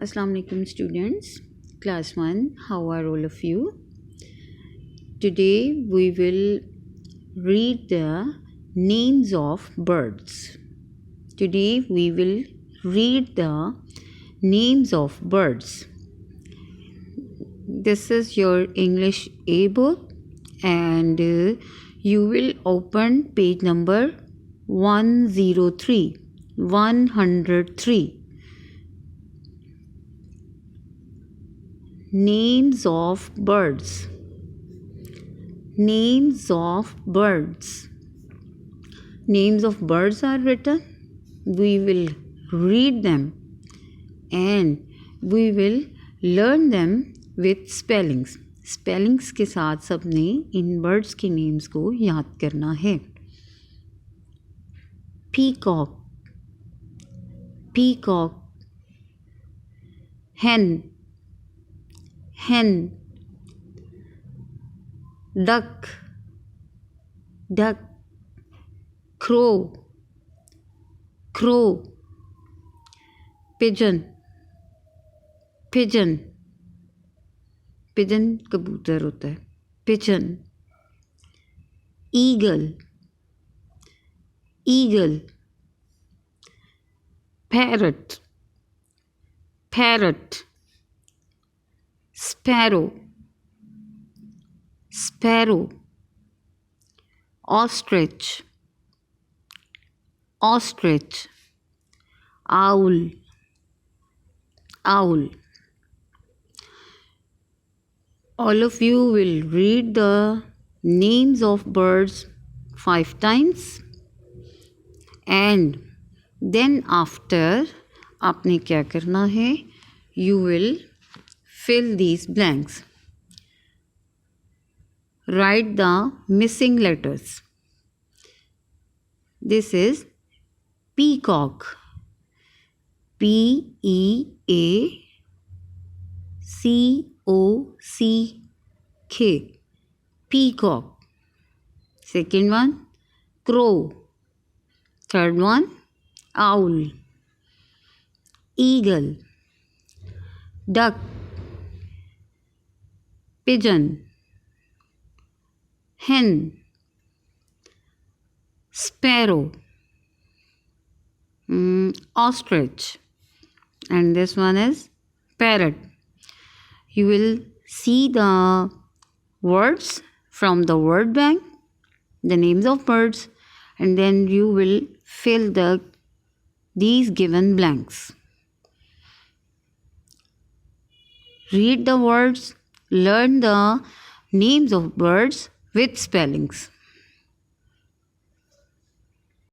Assalamu alaikum students, class 1, how are all of you? Today we will read the names of birds. Today we will read the names of birds. This is your English A book and you will open page number 103. Names of birds. Names of birds. Names of birds are written. We will read them and we will learn them with spellings. Spellings के साथ सबने इन birds के names को याद करना है. Peacock, peacock. Hen, hen. Duck, duck. Crow, crow. Pigeon, pigeon. Pigeon कबूतर होता है. Pigeon. Eagle, eagle. Parrot, parrot. Sparrow, sparrow. Ostrich, ostrich. Owl, owl. All of you will read the names of birds 5 times and then after आपने क्या करना है? You will fill these blanks. Write the missing letters. This is peacock. Peacock. Peacock. Second one, crow. Third one, owl. Eagle. Duck. Pigeon. Hen. Sparrow. Ostrich. And this one is parrot. You will see the words from the word bank, the names of birds, and then you will fill these given blanks. Read the words, learn the names of birds with spellings.